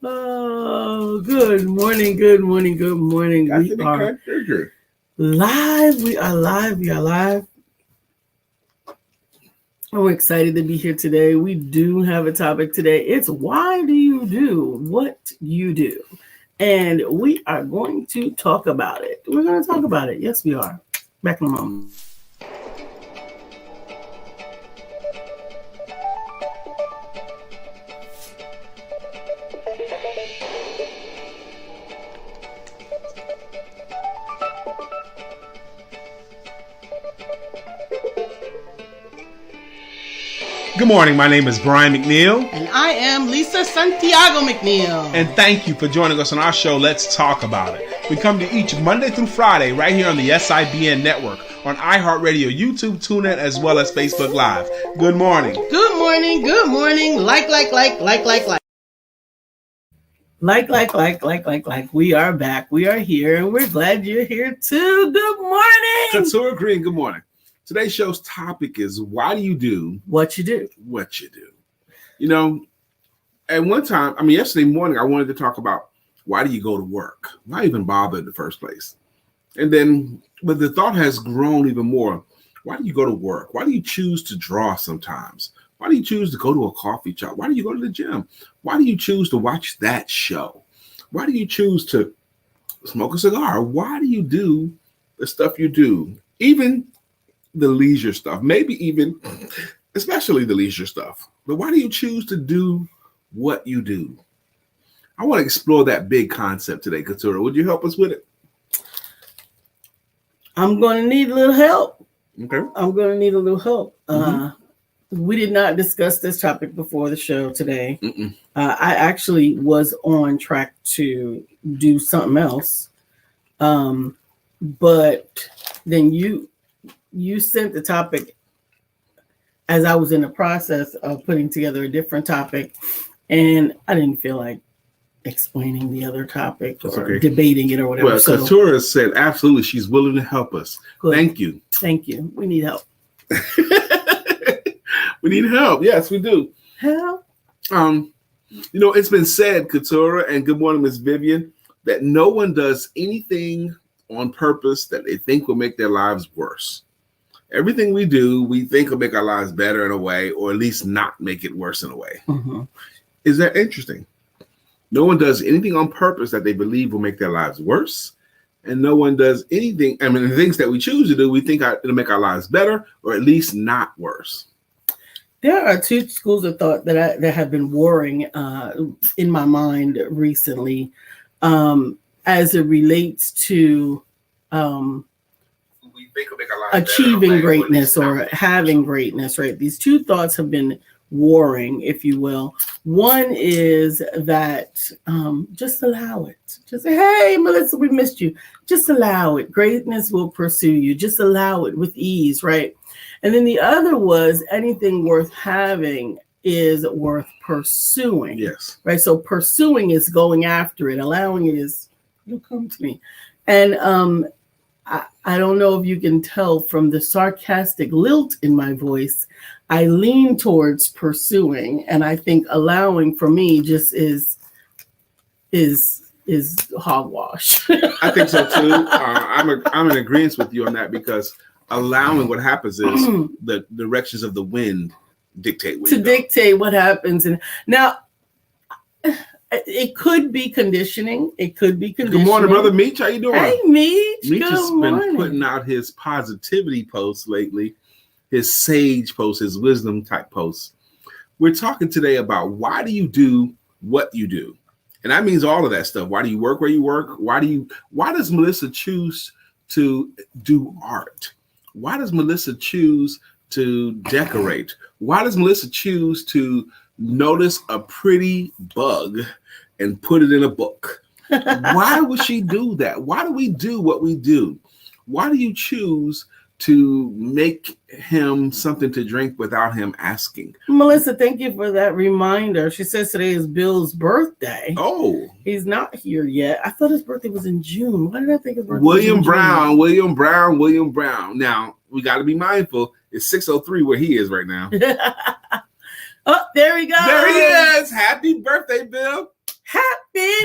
Oh, good morning, good morning, good morning. Got We to be are character. live. We are live. We are live. I'm excited to be here today. We do have a topic today. It's why do you do what you do? And we are going to talk about it. We're going to talk about it. Yes, we are. Back in a moment. Good morning. My name is Brian McNeill. And I am Lisa Santiago McNeill. And thank you for joining us on our show, Let's Talk About It. We come to each Monday through Friday right here on the SIBN network, on iHeartRadio, YouTube, TuneIn, as well as Facebook Live. Good morning. Good morning. Good morning. Like. We are back. We are here, and we're glad you're here too. Good morning. Katura Green, good morning. Today's show's topic is why do you do what you do? What you do. You know, at one time, yesterday morning, I wanted to talk about why do you go to work? Why even bother in the first place? And then, but the thought has grown even more. Why do you go to work? Why do you choose to draw sometimes? Why do you choose to go to a coffee shop? Why do you go to the gym? Why do you choose to watch that show? Why do you choose to smoke a cigar? Why do you do the stuff you do? Even the leisure stuff, maybe even, especially the leisure stuff. But why do you choose to do what you do? I want to explore that big concept today, Katura. Would you help us with it? I'm going to need a little help. Okay. I'm going to need a little help. We did not discuss this topic before the show today. I actually was on track to do something else. But then you sent the topic as I was in the process of putting together a different topic, and I didn't feel like explaining the other topic or debating it or whatever. Well, so, Katura said absolutely she's willing to help us. Good. Thank you. Thank you. We need help. We need help. Yes, we do. Help. It's been said, Katura, and good morning, Miss Vivian, that no one does anything on purpose that they think will make their lives worse. Everything we do, we think will make our lives better in a way, or at least not make it worse in a way. Is that interesting? No one does anything on purpose that they believe will make their lives worse. And no one does anything. The things that we choose to do, we think it'll make our lives better, or at least not worse. There are two schools of thought that have been warring in my mind recently as it relates to achieving greatness or having greatness, right? These two thoughts have been warring, if you will. One is that just allow it. Just say, hey, Melissa, we missed you. Just allow it. Greatness will pursue you. Just allow it with ease, right? And then the other was anything worth having is worth pursuing. Yes. Right. So pursuing is going after it. Allowing it is, it'll come to me. And I don't know if you can tell from the sarcastic lilt in my voice, I lean towards pursuing, and I think allowing for me just is hogwash. I think so too. I'm in agreement with you on that, because allowing, what happens is the directions of the wind dictate what happens. And now it could be conditioning. Good morning, brother Meech. How you doing? Hey, Meech. Meech has been putting out his positivity posts lately, his sage posts, his wisdom type posts. We're talking today about why do you do what you do? And that means all of that stuff. Why do you work where you work? Why does Melissa choose to do art? Why does Melissa choose to decorate? Why does Melissa choose to notice a pretty bug and put it in a book? Why would she do that? Why do we do what we do? Why do you choose to make him something to drink without him asking? Melissa, thank you for that reminder. She says today is Bill's birthday. Oh. He's not here yet. I thought his birthday was in June. Why did I think his birthday William Brown. Now, we got to be mindful. It's 6:03 where he is right now. Oh, there we go. There he is. Happy birthday, Bill.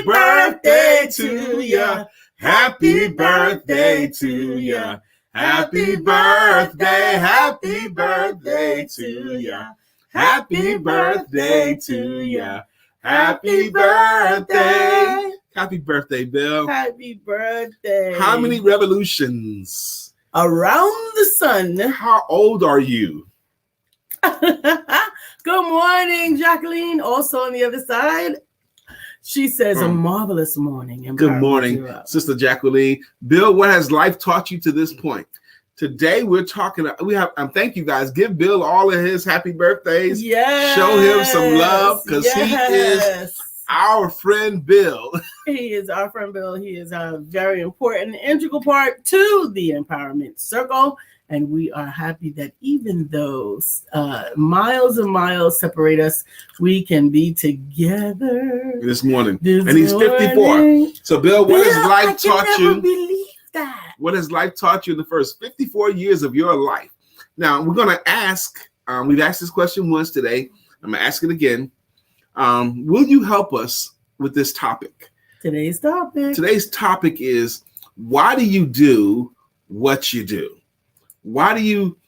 birthday to ya. Happy birthday to ya. Happy birthday, happy birthday to ya. Happy birthday to ya. Happy birthday. Happy birthday, Bill. Happy birthday. How many revolutions? Around the sun. How old are you? Good morning, Jacqueline. Also on the other side, she says a marvelous morning. Good morning, Sister Jacqueline. Bill, what has life taught you to this point? Today we're talking. Thank you guys. Give Bill all of his happy birthdays. Yes. Show him some love because he is our friend Bill. He is our friend Bill. He is a very important, integral part to the empowerment circle. And we are happy that even though miles and miles separate us, we can be together this morning. And he's 54. So, Bill, what has life taught you? I can't believe that. What has life taught you in the first 54 years of your life? Now, we're going to ask, we've asked this question once today. I'm going to ask it again. Will you help us with this topic? Today's topic is, why do you do what you do? Why do you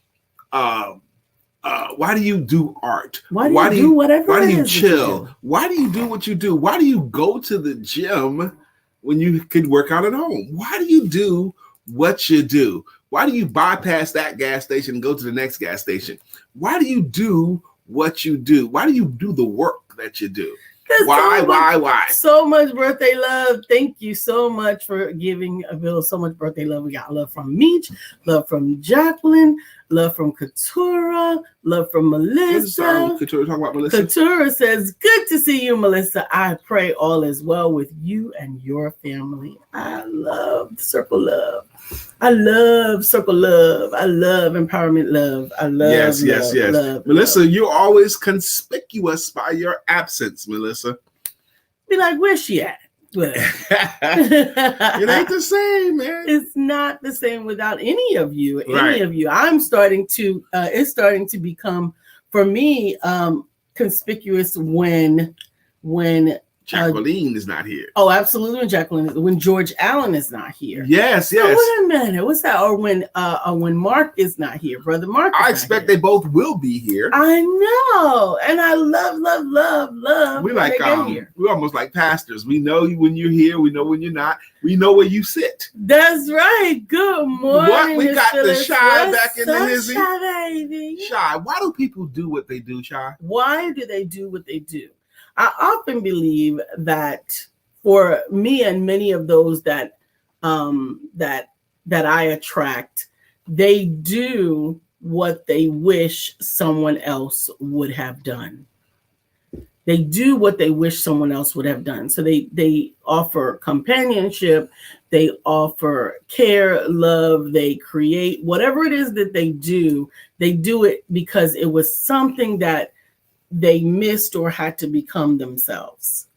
do art? Why do you do whatever? Why do you chill? Why do you do what you do? Why do you go to the gym when you could work out at home? Why do you do what you do? Why do you bypass that gas station and go to the next gas station? Why do you do what you do? Why do you do the work that you do? Why? So much birthday love. Thank you so much for giving Bill so much birthday love. We got love from Meech, love from Jacqueline, love from Katura, love from Melissa. Katura talking about Melissa? Katura says, good to see you, Melissa. I pray all is well with you and your family. I love Circle Love. I love Circle Love. I love Empowerment Love. I love yes. Love, Melissa, love. You're always conspicuous by your absence, Melissa. Be like, where's she at? It ain't the same, man. It's not the same without any of you. I'm starting to it's starting to become, for me, conspicuous when Jacqueline is not here. Oh, absolutely. When George Allen is not here. Yes. Oh, wait a minute. What's that? Or when Mark is not here, Brother Mark. I expect they both will be here. I know. And I love. We like we're almost like pastors. We know you when you're here. We know when you're not. We know where you sit. That's right. Good morning. What? We got the Shy back in the hizzy. Baby. Shy. Why do people do what they do, Shy? Why do they do what they do? I often believe that for me and many of those that I attract, they do what they wish someone else would have done. They do what they wish someone else would have done. So they offer companionship, they offer care, love, they create whatever it is that they do it because it was something that they missed or had to become themselves.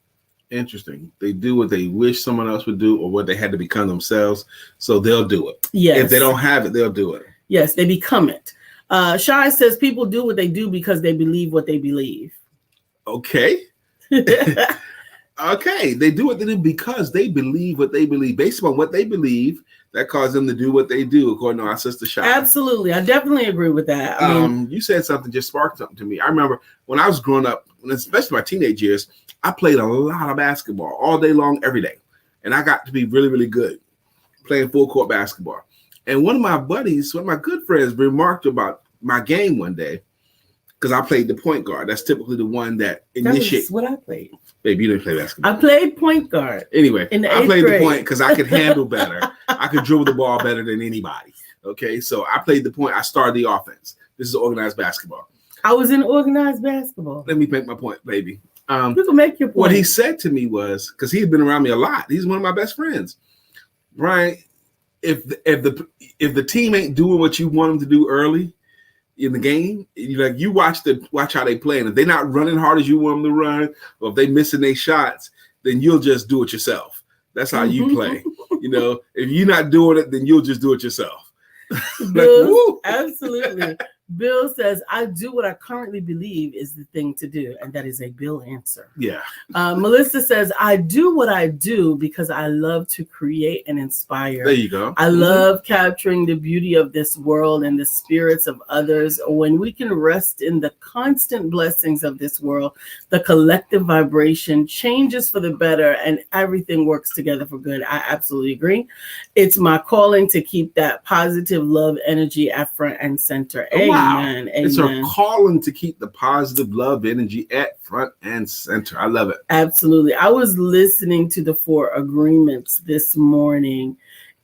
Interesting. They do what they wish someone else would do or what they had to become themselves. So they'll do it. Yes. If they don't have it, they'll do it. Yes, they become it. Shai says people do what they do because they believe what they believe. Okay. Okay. They do what they do because they believe what they believe. Based on what they believe, that caused them to do what they do, according to our sister Shai. Absolutely. I definitely agree with that. You said something, just sparked something to me. I remember when I was growing up, especially my teenage years, I played a lot of basketball all day long, every day. And I got to be really, really good playing full court basketball. And one of my good friends remarked about my game one day, because I played the point guard. That's typically the one that initiates. That's what I played. Baby, you didn't play basketball. I played point guard. Anyway, I played grade. the point because I could handle better. I could dribble the ball better than anybody. Okay, so I played the point. I started the offense. This is organized basketball. I was in organized basketball. Let me make my point, baby. You can make your point. What he said to me was, because he had been around me a lot. He's one of my best friends. Brian, if the team ain't doing what you want them to do early in the game, you watch how they play, and if they're not running hard as you want them to run, or if they missing their shots, then you'll just do it yourself. That's how you play. If you're not doing it, then you'll just do it yourself. Absolutely. Bill says, I do what I currently believe is the thing to do. And that is a Bill answer. Yeah. Melissa says, I do what I do because I love to create and inspire. There you go. I love capturing the beauty of this world and the spirits of others. When we can rest in the constant blessings of this world, the collective vibration changes for the better and everything works together for good. I absolutely agree. It's my calling to keep that positive love energy at front and center. Wow. Amen. It's a calling to keep the positive love energy at front and center. I love it. Absolutely. I was listening to the 4 Agreements this morning,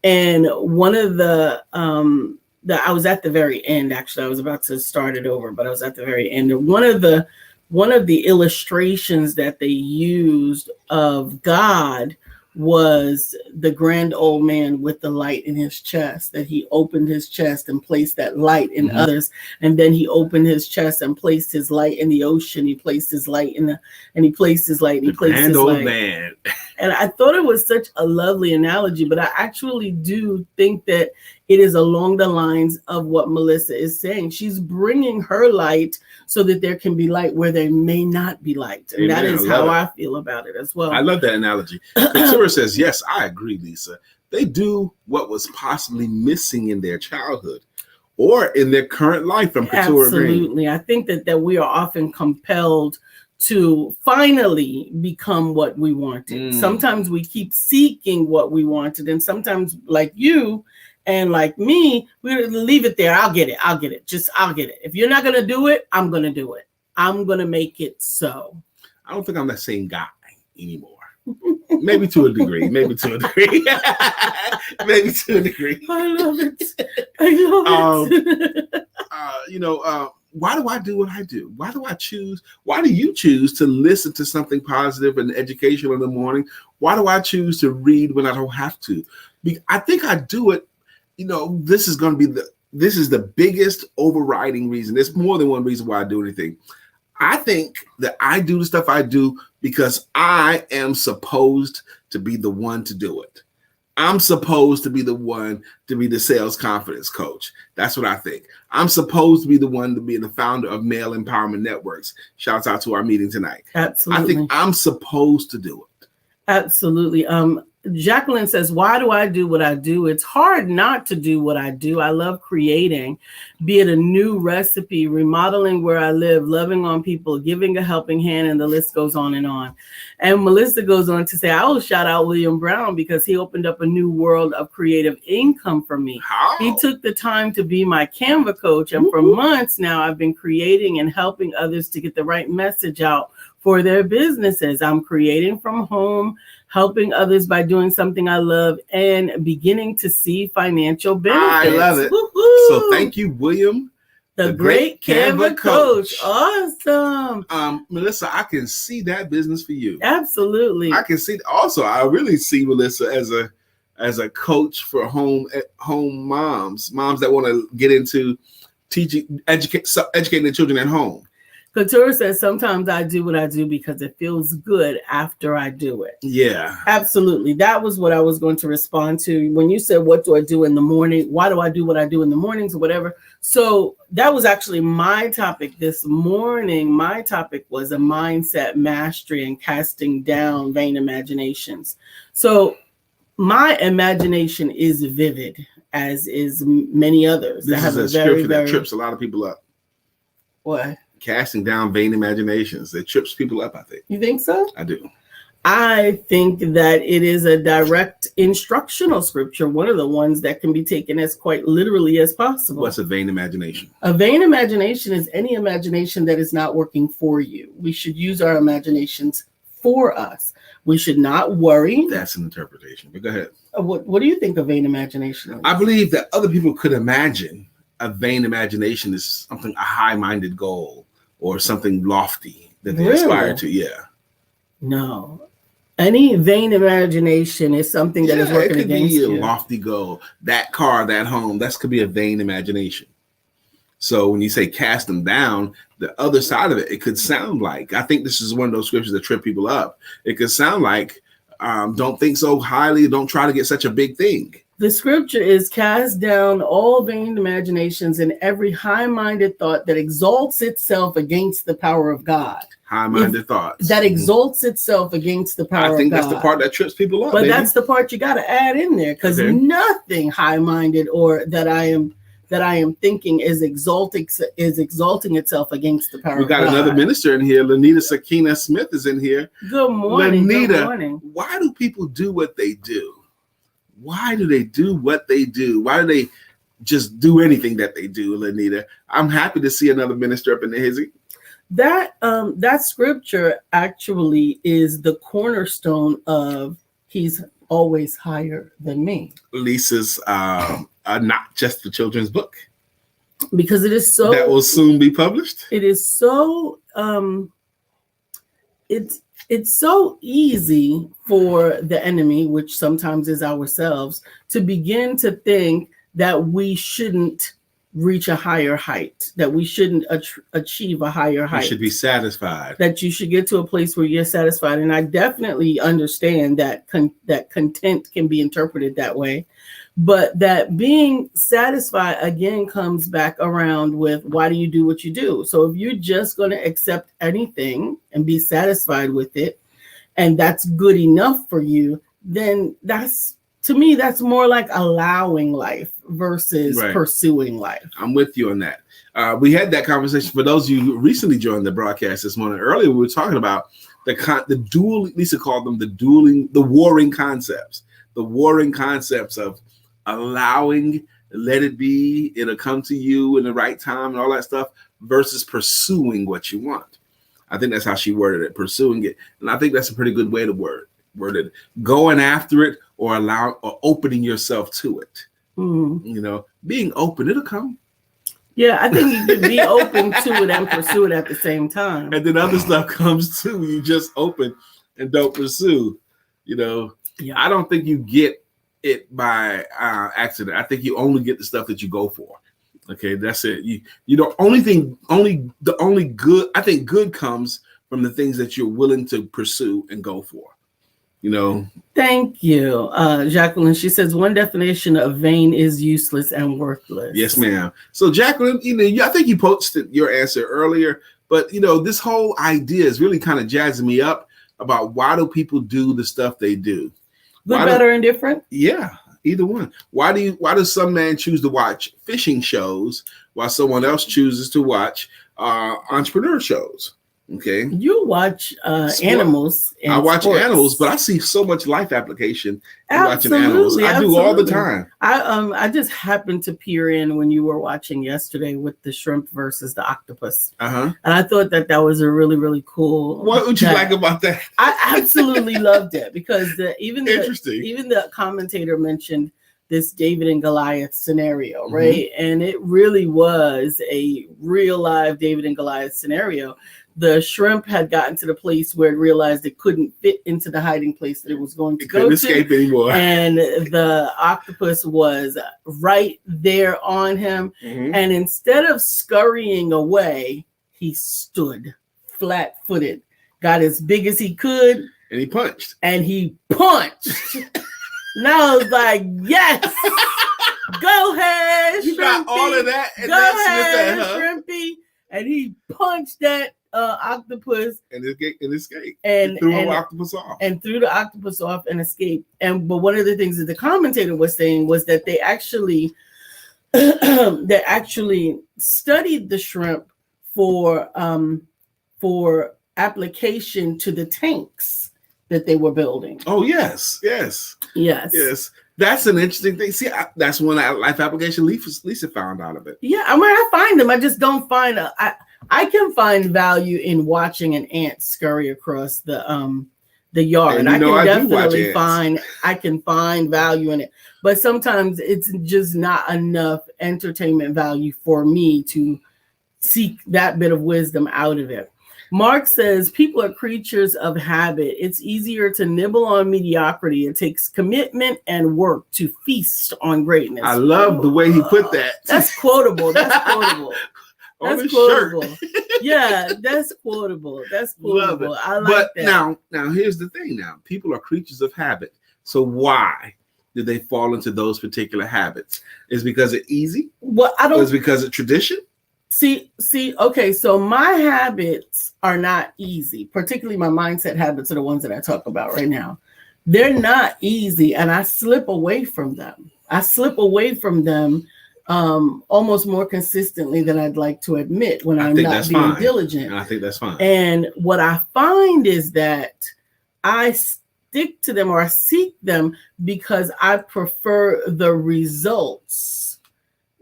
and one of I was at the very end. Actually, I was about to start it over, but I was at the very end. And one of the illustrations that they used of God was the grand old man with the light in his chest, that he opened his chest and placed that light in others. And then he opened his chest and placed his light in the ocean. He placed his light in he placed his light. He placed his light. Man. And I thought it was such a lovely analogy, but I actually do think that it is along the lines of what Melissa is saying. She's bringing her light so that there can be light where there may not be light. And that is how I feel about it as well. I love that analogy. Couture says, yes, I agree, Lisa. They do what was possibly missing in their childhood or in their current life from Couture. Absolutely. I think that we are often compelled to finally become what we wanted. Sometimes we keep seeking what we wanted. And sometimes, like you and like me, we leave it there. I'll get it. I'll get it. I'll get it. If you're not going to do it, I'm going to do it. I'm going to make it so. I don't think I'm that same guy anymore. Maybe to a degree. Maybe to a degree. Maybe to a degree. I love it. I love it. Why do I do what I do? Why do you choose to listen to something positive and educational in the morning? Why do I choose to read when I don't have to? I think I do it. This is the biggest overriding reason. There's more than one reason why I do anything. I think that I do the stuff I do because I am supposed to be the one to do it. I'm supposed to be the one to be the sales confidence coach. That's what I think. I'm supposed to be the one to be the founder of Male Empowerment Networks. Shouts out to our meeting tonight. Absolutely. I think I'm supposed to do it. Absolutely. Jacqueline says, why do I do what I do? It's hard not to do what I do. I love creating, be it a new recipe, remodeling where I live, loving on people, giving a helping hand, and the list goes on and on. And Melissa goes on to say, I will shout out William Brown because he opened up a new world of creative income for me. How? He took the time to be my Canva coach. And for months now, I've been creating and helping others to get the right message out for their businesses. I'm creating from home, helping others by doing something I love, and beginning to see financial benefits. I love it. Woo-hoo. So thank you, William, the great Canva coach. Awesome. Melissa, I can see that business for you. Absolutely. I can see. Also, I really see Melissa as a coach for home moms that want to get into educating their children at home. Couture says, sometimes I do what I do because it feels good after I do it. Yeah. Absolutely. That was what I was going to respond to. When you said, what do I do in the morning? Why do I do what I do in the mornings or whatever? So that was actually my topic this morning. My topic was a mindset mastery and casting down vain imaginations. So my imagination is vivid, as is many others. This is a scripture that trips a lot of people up. What? Casting down vain imaginations. It trips people up, I think. You think so? I do. I think that it is a direct instructional scripture, one of the ones that can be taken as quite literally as possible. What's a vain imagination? A vain imagination is any imagination that is not working for you. We should use our imaginations for us. We should not worry. That's an interpretation, but go ahead. What do you think a vain imagination is? I believe that other people could imagine a vain imagination is something, a high-minded goal or something lofty that they aspire to. Yeah. No. Any vain imagination is something that is working against you. It could be a lofty goal. That car, that home, that could be a vain imagination. So when you say cast them down, the other side of it, it could sound like, I think this is one of those scriptures that trip people up. It could sound like, don't think so highly, don't try to get such a big thing. The scripture is cast down all vain imaginations and every high-minded thought that exalts itself against the power of God. High-minded thoughts. That exalts itself against the power of God. I think that's the part that trips people up. But baby. That's the part you got to add in there, because nothing high-minded or that I am thinking is exalting itself against the power of God. We got another minister in here. Lanita Sakina Smith is in here. Good morning. Lanita, good morning. Why do people do what they do? Why do they do what they do? Why do they just do anything that they do, Lanita? I'm happy to see another minister up in the hizzy. That scripture actually is the cornerstone of he's always higher than me. Lisa's not just the children's book. Because it is so... That will soon be published? It is so... It's so easy for the enemy, which sometimes is ourselves, to begin to think that we shouldn't reach a higher height, that we shouldn't achieve a higher height. You should be satisfied. That you should get to a place where you're satisfied. And I definitely understand that that content can be interpreted that way. But that being satisfied, again, comes back around with why do you do what you do? So if you're just going to accept anything and be satisfied with it, and that's good enough for you, then to me, that's more like allowing life versus pursuing life. I'm with you on that. We had that conversation. For those of you who recently joined the broadcast this morning, earlier we were talking about the dual, Lisa called them the warring concepts. The warring concepts of allowing, let it be, it'll come to you in the right time and all that stuff, versus pursuing what you want. I think that's how she worded it, pursuing it. And I think that's a pretty good way to word it. Going after it or opening yourself to it. Mm-hmm. You know, being open, it'll come. Yeah, I think you could be open to it and pursue it at the same time. And then other stuff comes too. You just open and don't pursue. You know, I don't think you get it by accident. I think you only get the stuff that you go for. Okay, that's it. You don't the only good, I think good comes from the things that you're willing to pursue and go for. You know. Thank you, Jacqueline. She says one definition of vain is useless and worthless. Yes, ma'am. So Jacqueline, I think you posted your answer earlier, but this whole idea is really kind of jazzing me up about why do people do the stuff they do? Good, better, and different? Yeah, either one. Why does some man choose to watch fishing shows while someone else chooses to watch entrepreneur shows? Okay. You watch animals. I watch animals, but I see so much life application in watching animals. I do all the time. I just happened to peer in when you were watching yesterday with the shrimp versus the octopus. And I thought that was a really, really cool. What would you like about that? I absolutely loved it because even the commentator mentioned this David and Goliath scenario, right? And it really was a real live David and Goliath scenario. The shrimp had gotten to the place where it realized it couldn't fit into the hiding place that it was going to go to. Couldn't escape anymore. And the octopus was right there on him. And instead of scurrying away, he stood flat-footed, got as big as he could. And he punched. And I was like, yes, go ahead, you Shrimpy. Got all of that. And go ahead, Shrimpy. And he punched that octopus and escaped. And threw the octopus off. And threw the octopus off and escaped. But one of the things that the commentator was saying was that they actually studied the shrimp for application to the tanks that they were building. Oh yes. That's an interesting thing. See, that's one life application Lisa found out of it. Yeah, I mean, I find them. I just don't find I can find value in watching an ant scurry across the yard. I can definitely find value in it. But sometimes it's just not enough entertainment value for me to seek that bit of wisdom out of it. Mark says, people are creatures of habit. It's easier to nibble on mediocrity. It takes commitment and work to feast on greatness. I love the way he put that. That's quotable. That's quotable. That's quotable. Yeah, that's quotable. That's quotable. Love it. I like that. Now here's the thing. Now, people are creatures of habit. So why? did they fall into those particular habits? Is it because it's easy? Well, I don't. Or is it because it's tradition? See, okay, so my habits are not easy, particularly my mindset habits are the ones that I talk about right now. They're not easy, and I slip away from them. Almost more consistently than I'd like to admit when I'm not being diligent. And I think that's fine. And what I find is that I stick to them or I seek them because I prefer the results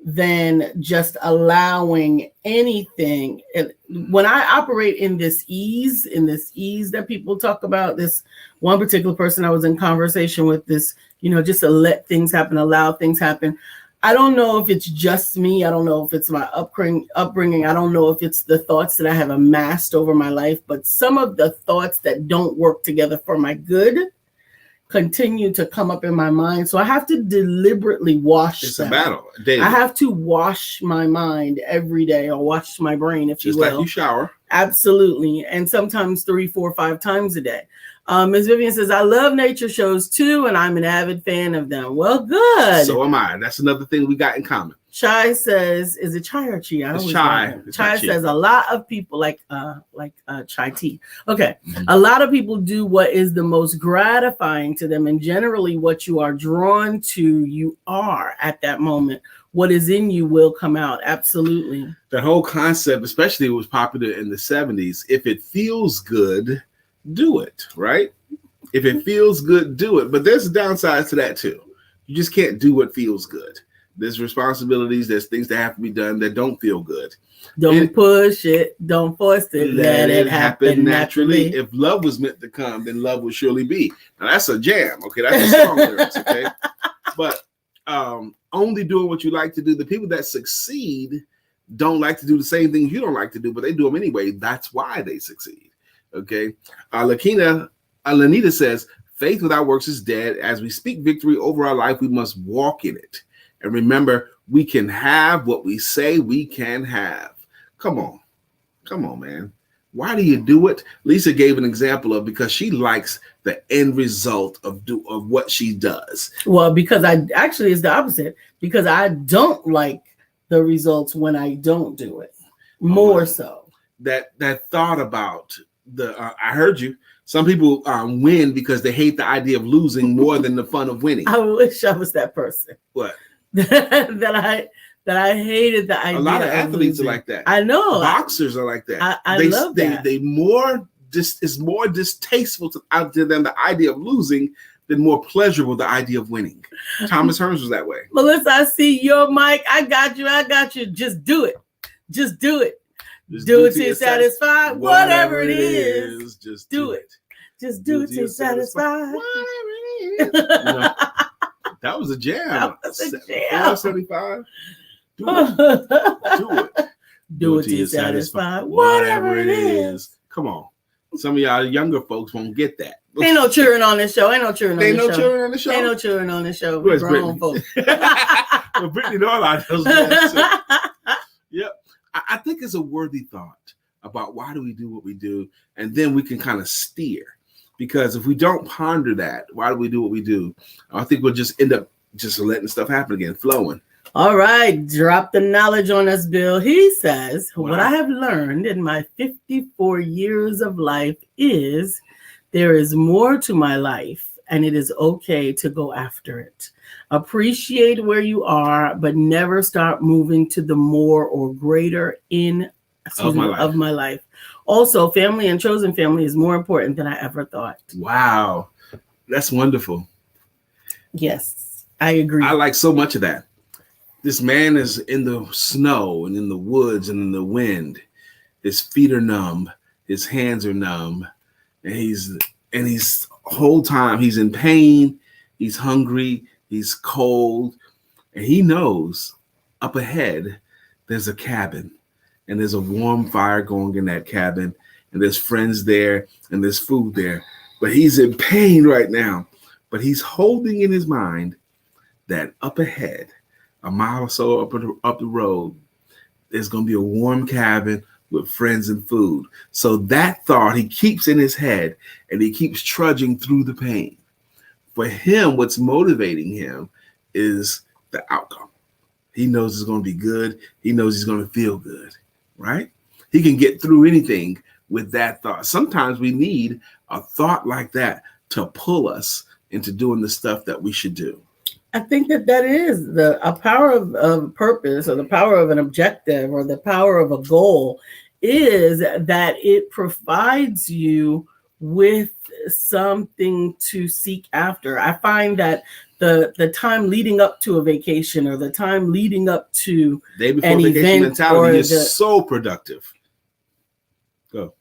than just allowing anything. And when I operate in this ease that people talk about, this one particular person I was in conversation with, this, just to let things happen, allow things happen. I don't know if it's just me. I don't know if it's my upbringing. I don't know if it's the thoughts that I have amassed over my life, but some of the thoughts that don't work together for my good continue to come up in my mind. So I have to deliberately wash them. It's a battle. Daily. I have to wash my mind every day, or wash my brain, if you will. Just like you shower. Absolutely. And sometimes 3, 4, 5 times a day. Ms. Vivian says, I love nature shows too, and I'm an avid fan of them. Well, good. So am I. That's another thing we got in common. Chai says, is it chai or chi? It's chai. Chai says a lot of people like chai tea. Okay. Mm-hmm. A lot of people do what is the most gratifying to them, and generally what you are drawn to, you are at that moment. What is in you will come out. Absolutely. The whole concept, especially was popular in the 70s. If it feels good, do it, right? If it feels good, do it. But there's a downside to that too. You just can't do what feels good. There's responsibilities, there's things that have to be done that don't feel good. Don't push it, don't force it, let it happen naturally. If love was meant to come, then love will surely be. Now that's a jam, okay? That's a song lyrics, okay? But only doing what you like to do. The people that succeed don't like to do the same things you don't like to do, but they do them anyway. That's why they succeed, okay? Lanita says, faith without works is dead. As we speak victory over our life, we must walk in it. And remember, we can have what we say we can have. Come on, man. Why do you do it? Lisa gave an example of because she likes the end result of what she does. Well, because it's the opposite. Because I don't like the results when I don't do it. More so. That thought about I heard you. Some people win because they hate the idea of losing more than the fun of winning. I wish I was that person. What? that I hated the idea. A lot of athletes are like that. I know. Boxers are like that. I love that. It's more distasteful to them the idea of losing than more pleasurable the idea of winning. Thomas Hearns was that way. Melissa, I see your mic. I got you. Just do it. Just do it. Do it till you're satisfied. Whatever it is, just do it. Just do it till you're satisfied. Whatever it is. That was a jam. 475. Do it. Do it till you're satisfied. Whatever it is. Come on. Some of y'all younger folks won't get that. Ain't no cheering on this show. Ain't no cheering on this show. Ain't no cheering on this show. We're grown folks. Well, Brittany Norland does that. Yep. I think it's a worthy thought about why do we do what we do, and then we can kind of steer. Because if we don't ponder that, why do we do what we do? I think we'll just end up just letting stuff happen again, flowing. All right, drop the knowledge on us, Bill. He says, wow. What I have learned in my 54 years of life is there is more to my life, and it is okay to go after it. Appreciate where you are, but never start moving to the more or greater of my life. Also, family and chosen family is more important than I ever thought. Wow. That's wonderful. Yes, I agree. I like so much of that. This man is in the snow and in the woods and in the wind. His feet are numb. His hands are numb. And he's whole time he's in pain. He's hungry. He's cold. And he knows up ahead there's a cabin. And there's a warm fire going in that cabin, and there's friends there, and there's food there. But he's in pain right now. But he's holding in his mind that up ahead, a mile or so up the road, there's going to be a warm cabin with friends and food. So that thought he keeps in his head, and he keeps trudging through the pain For him, what's motivating him is the outcome. He knows it's going to be good. He knows he's going to feel good, right? He can get through anything with that thought. Sometimes we need a thought like that to pull us into doing the stuff that we should do. I think that is a power of purpose, or the power of an objective, or the power of a goal, is that it provides you with something to seek after. I find that the time leading up to a vacation, or the time leading up to day before an vacation event, mentality is so productive. Go.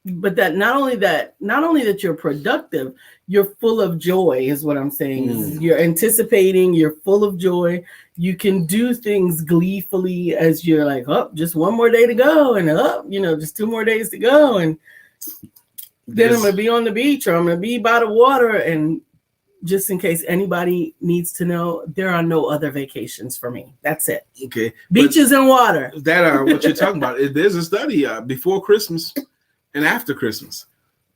But that not only that you're productive, you're full of joy, is what I'm saying. You're anticipating, you're full of joy. You can do things gleefully as you're like, oh, just one more day to go, and just 2 more days to go, and then I'm gonna be on the beach, or I'm gonna be by the water. And just in case anybody needs to know, there are no other vacations for me. That's it. Okay. Beaches and water. That what you're talking about. There's a study before Christmas and after Christmas.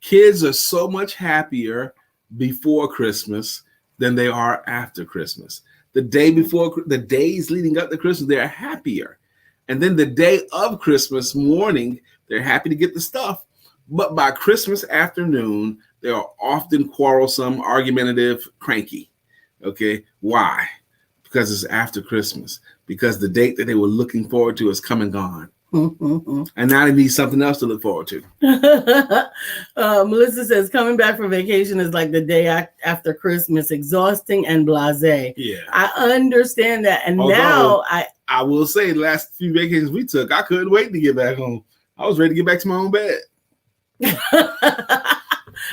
Kids are so much happier before Christmas than they are after Christmas. The days leading up to Christmas, they're happier. And then the day of Christmas morning, they're happy to get the stuff. But by Christmas afternoon, they are often quarrelsome, argumentative, cranky. Okay. Why? Because it's after Christmas. Because the date that they were looking forward to is come and gone. And now they need something else to look forward to. Melissa says coming back from vacation is like the day after Christmas, exhausting and blasé. Yeah, I understand that. And now I will say the last few vacations we took, I couldn't wait to get back home. I was ready to get back to my own bed.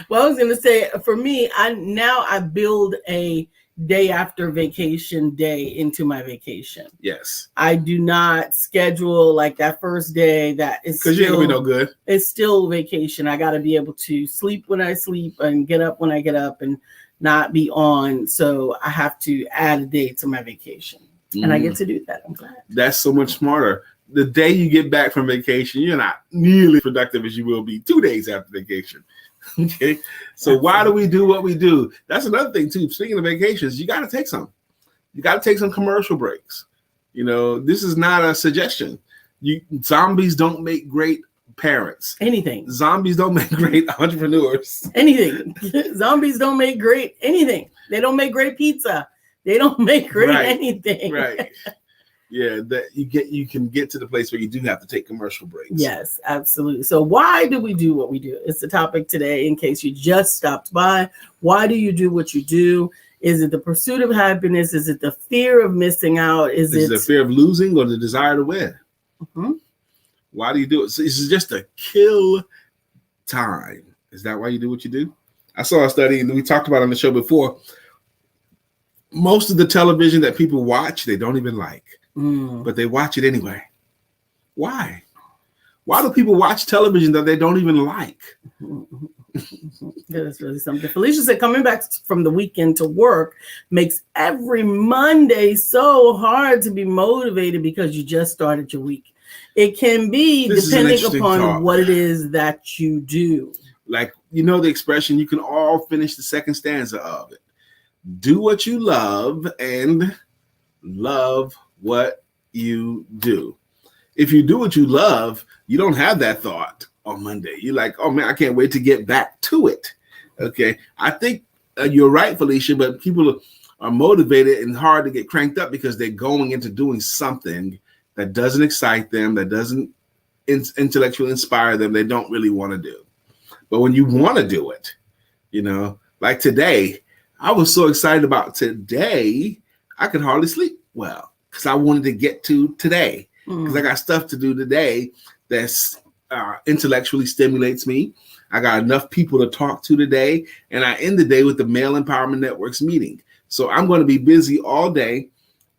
Well, I was going to say, for me, I build a day after vacation day into my vacation. Yes. I do not schedule like that first day that is because you ain't gonna be no good. It's still vacation. I got to be able to sleep when I sleep and get up when I get up and not be on. So I have to add a day to my vacation. And I get to do that. I'm glad. That's so much smarter. The day you get back from vacation, you're not nearly productive as you will be 2 days after vacation. Okay. So why do we do what we do? That's another thing too. Speaking of vacations, you got to take some. You got to take some commercial breaks. This is not a suggestion. Zombies don't make great parents. Anything. Zombies don't make great entrepreneurs. Anything. Zombies don't make great anything. They don't make great pizza. They don't make great anything. Right. Yeah, that you can get to the place where you do have to take commercial breaks. Yes, absolutely. So why do we do what we do? It's the topic today in case you just stopped by. Why do you do what you do? Is it the pursuit of happiness? Is it the fear of missing out? Is it the fear of losing or the desire to win? Mm-hmm. Why do you do it? So it's just to kill time. Is that why you do what you do? I saw a study, and we talked about it on the show before. Most of the television that people watch, they don't even like. But they watch it anyway. Why? Why do people watch television that they don't even like? That is really something. Felicia said coming back from the weekend to work makes every Monday so hard to be motivated because you just started your week. It can be depending upon what it is that you do. Like, the expression, you can all finish the second stanza of it. Do what you love and love what you do. If you do what you love, you don't have that thought on Monday. You're like, oh man, I can't wait to get back to it. Okay. I think you're right, Felicia, but people are motivated and hard to get cranked up because they're going into doing something that doesn't excite them, that doesn't intellectually inspire them, they don't really want to do. But when you want to do it, like today, I was so excited about today, I could hardly sleep well. Because I wanted to get to today. Because I got stuff to do today that intellectually stimulates me. I got enough people to talk to today. And I end the day with the Male Empowerment Network's meeting. So I'm going to be busy all day.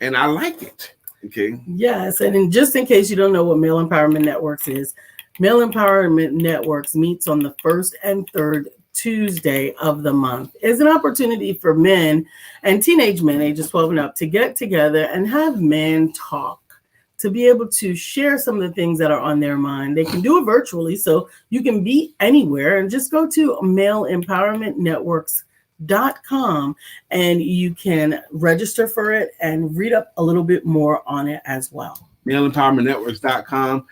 And I like it. Okay. Yes. And just in case you don't know what Male Empowerment Networks is, Male Empowerment Networks meets on the first and third Tuesday of the month. Is an opportunity for men and teenage men ages 12 and up to get together and have men talk, to be able to share some of the things that are on their mind. They can do it virtually, so you can be anywhere, and just go to maleempowermentnetworks.com entrepreneurship.com, and you can register for it and read up a little bit more on it as well. MaleEmpowermentNetworks.com.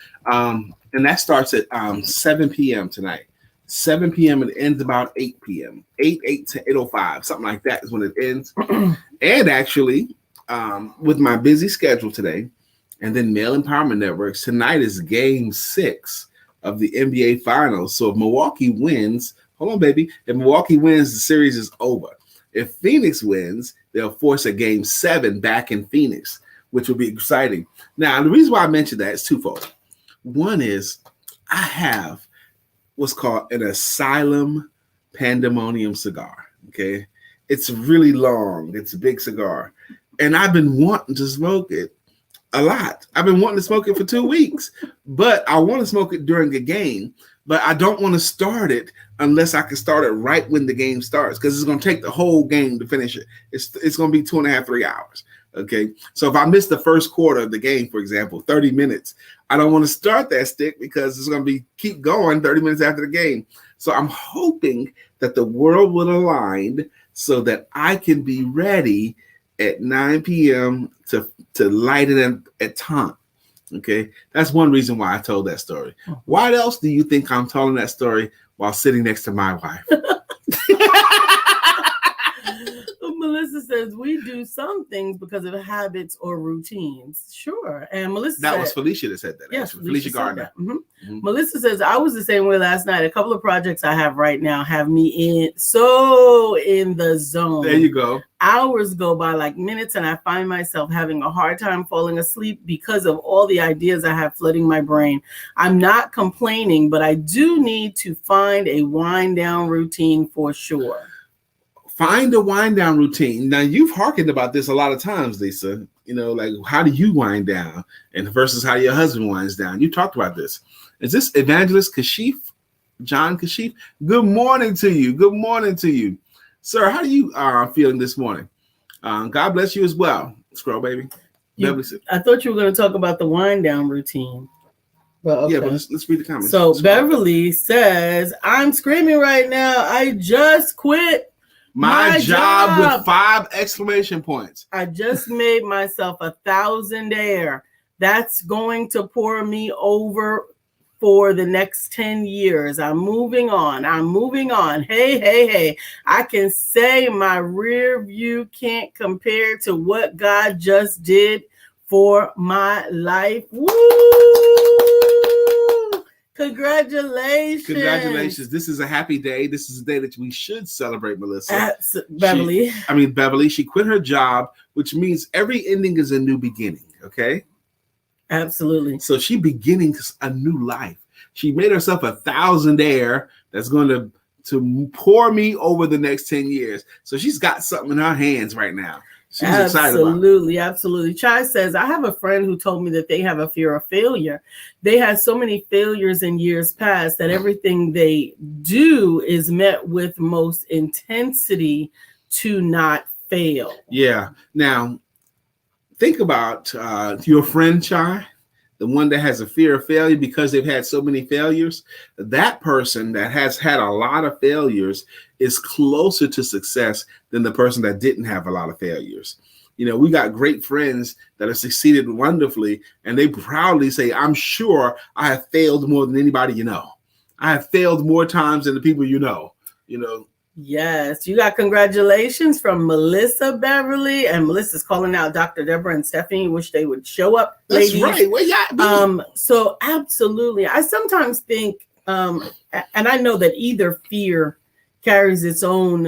And that starts at 7 p.m. tonight. 7 p.m. and ends about 8 p.m. 8 to 8:05, something like that is when it ends. And actually, with my busy schedule today, and then Male Empowerment Networks, tonight is game 6 of the NBA Finals. So if Milwaukee wins, hold on, baby. If Milwaukee wins, the series is over. If Phoenix wins, they'll force a game 7 back in Phoenix, which will be exciting. Now, the reason why I mentioned that is twofold. One is I have what's called an Asylum Pandemonium cigar. Okay. It's really long. It's a big cigar. And I've been wanting to smoke it a lot. I've been wanting to smoke it for 2 weeks, but I want to smoke it during a game, but I don't want to start it unless I can start it right when the game starts, because it's going to take the whole game to finish it. It's going to be 2.5, 3 hours. Okay. So if I miss the first quarter of the game, for example, 30 minutes, I don't want to start that stick because it's going to be keep going 30 minutes after the game. So I'm hoping that the world will align so that I can be ready at 9 p.m. to light it at time. Okay. That's one reason why I told that story. Why else do you think I'm telling that story while sitting next to my wife? Melissa says we do some things because of habits or routines. Sure. And Melissa that said, was Felicia that said that. Yes, Felicia Gardner. Mm-hmm. Mm-hmm. Melissa says I was the same way last night. A couple of projects I have right now have me in the zone. There you go. Hours go by like minutes, and I find myself having a hard time falling asleep because of all the ideas I have flooding my brain. I'm not complaining, but I do need to find a wind down routine for sure. Find a wind down routine. Now, you've hearkened about this a lot of times, Lisa. You know, like, how do you wind down and versus how your husband winds down? You talked about this. Is this Evangelist Kashif? John Kashif? Good morning to you. Good morning to you. Sir, how do you feeling this morning? God bless you as well. Scroll, baby. I thought you were going to talk about the wind down routine. Well, okay. Yeah, but let's read the comments. So Beverly says, I'm screaming right now. I just quit my job with 5 exclamation points. I just made myself $1,000. That's going to pour me over for the next 10 years. I'm moving on. Hey. I can say my rear view can't compare to what God just did for my life. Woo! Congratulations. This is a happy day. This is a day that we should celebrate, Melissa. Beverly, she quit her job, which means every ending is a new beginning, okay? Absolutely. So she beginning a new life. She made herself $1,000 that's going to pour me over the next 10 years. So she's got something in her hands right now. She's excited about it. Absolutely. Chai says, I have a friend who told me that they have a fear of failure. They had so many failures in years past that everything they do is met with most intensity to not fail. Yeah. Now, think about your friend Chai, the one that has a fear of failure because they've had so many failures. That person that has had a lot of failures is closer to success than the person that didn't have a lot of failures. You know, we got great friends that have succeeded wonderfully, and they proudly say, I'm sure I have failed more than anybody you know. I have failed more times than the people you know. Yes, you got congratulations from Melissa Beverly, and Melissa's calling out Dr. Deborah and Stephanie. Wish they would show up. That's ladies. right. Well, So absolutely. I sometimes think, and I know that either fear carries its own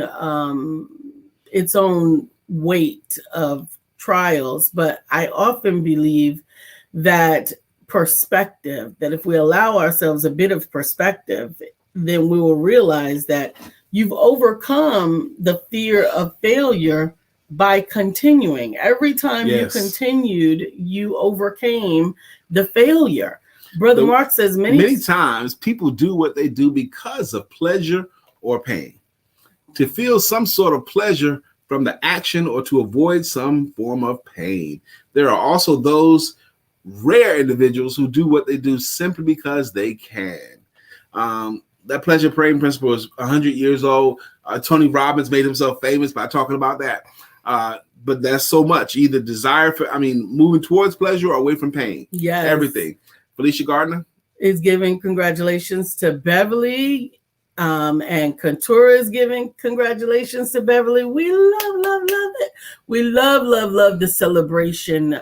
weight of trials, but I often believe that perspective, that if we allow ourselves a bit of perspective, then we will realize that you've overcome the fear of failure by continuing. Every time you continued, you overcame the failure. Brother Mark says many times people do what they do because of pleasure or pain. To feel some sort of pleasure from the action or to avoid some form of pain. There are also those rare individuals who do what they do simply because they can. that pleasure praying principle is 100 years old. Tony Robbins made himself famous by talking about that. But that's so much. Either moving towards pleasure or away from pain. Yes. Everything. Felicia Gardner is giving congratulations to Beverly. And Contura is giving congratulations to Beverly. We love it. We love the celebration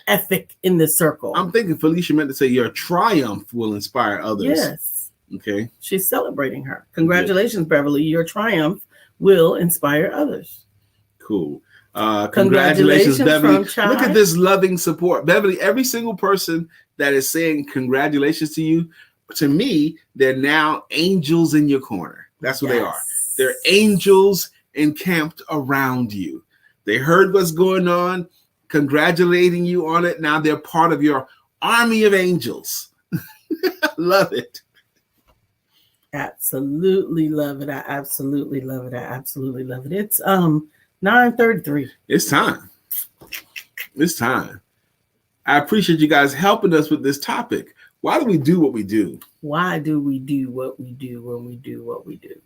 ethic in the circle. I'm thinking Felicia meant to say your triumph will inspire others. Yes. Okay. She's celebrating her. Congratulations, Beverly. Your triumph will inspire others. Cool. Congratulations, Beverly. Look at this loving support. Beverly, every single person that is saying congratulations to you, to me, they're now angels in your corner. That's what they are. They're angels encamped around you. They heard what's going on, congratulating you on it. Now they're part of your army of angels. Love it. Absolutely love it. I absolutely love it. It's 9:33. It's time. I appreciate you guys helping us with this topic. Why do we do what we do? Why do we do what we do when we do what we do?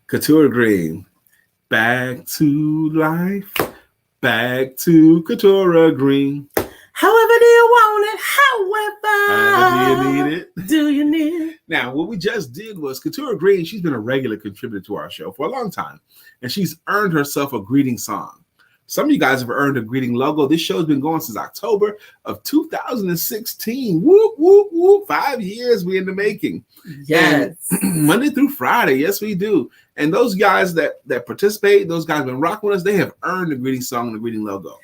Couture Green, back to life, back to Couture Green. However do you want it? However do you need it? Do you need it? Now, what we just did was Couture Green, she's been a regular contributor to our show for a long time, and she's earned herself a greeting song. Some of you guys have earned a greeting logo. This show's been going since October of 2016. Whoop, whoop, whoop. 5 years we in the making. Yes. And Monday through Friday. Yes, we do. And those guys that participate, those guys have been rocking with us. They have earned the greeting song and the greeting logo.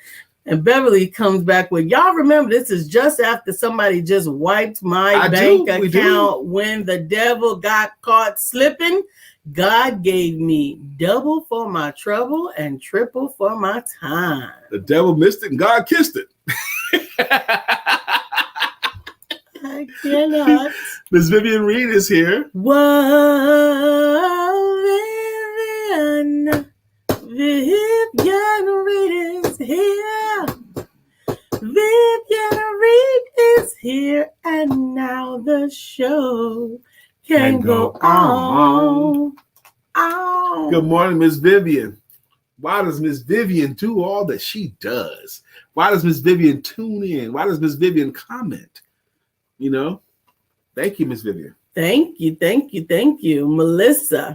And Beverly comes back with, y'all remember this is just after somebody just wiped my bank account when the devil got caught slipping. God gave me double for my trouble and triple for my time. The devil missed it and God kissed it. I cannot. Miss Vivian Reed is here. Vivian Reed is here. Vivian Reed is here. And now the show can go on. Good morning, Miss Vivian. Why does Miss Vivian do all that she does? Why does Miss Vivian tune in? Why does Miss Vivian comment? You know? Thank you, Miss Vivian. Thank you. Melissa.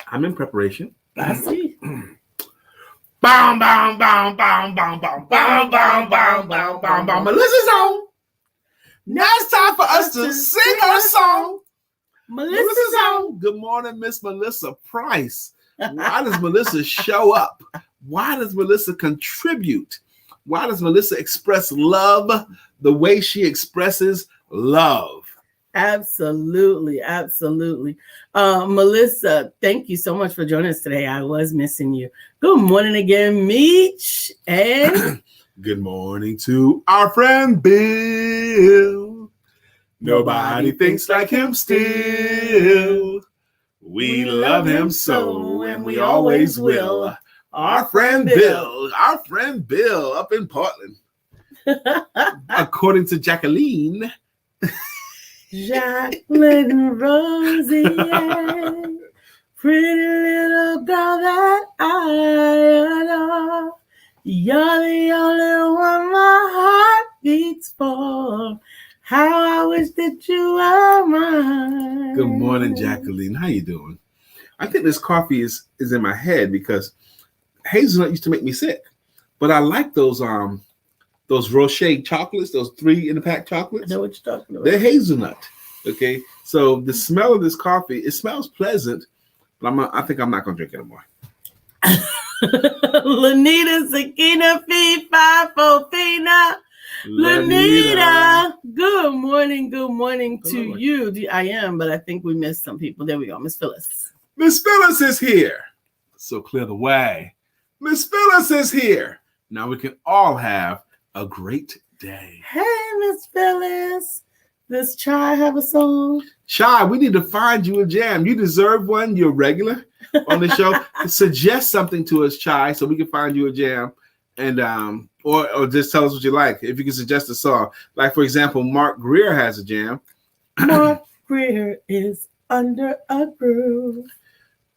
I'm in preparation. I see. Bam, bam, bam, bam, bam, bam, bam, bam, bam, bam, bam, bam. Melissa's on. Now it's time for us to sing our song. Melissa's on. Good morning, Miss Melissa Price. Why does Melissa show up? Why does Melissa contribute? Why does Melissa express love the way she expresses love? Absolutely. Melissa, thank you so much for joining us today. I was missing you. Good morning again, Meech. And good morning to our friend Bill. Nobody thinks like him still. We love him so, and we always will. Our friend Bill up in Portland. According to Jacqueline. Jacqueline Rosie, pretty little girl that I adore. You're the only one my heart beats for. How I wish that you were mine. Good morning, Jacqueline. How you doing? I think this coffee is in my head because hazelnut used to make me sick. But I like those Rocher chocolates, those 3-in-a-pack chocolates. I know what you're talking about. They're hazelnut. Okay. So the smell of this coffee, it smells pleasant, but I think I'm not gonna drink it anymore. Lanita Sakina Fee Fina. Lanita, good morning to you. I am, but I think we missed some people. There we go. Miss Phyllis. Miss Phyllis is here. So clear the way. Miss Phyllis is here. Now we can all have a great day. Hey, Miss Phyllis. Does Chai have a song? Chai, we need to find you a jam. You deserve one. You're regular on the show. Suggest something to us, Chai, so we can find you a jam. And or just tell us what you like. If you can suggest a song. Like, for example, Mark Greer has a jam. Mark Greer is under a groove.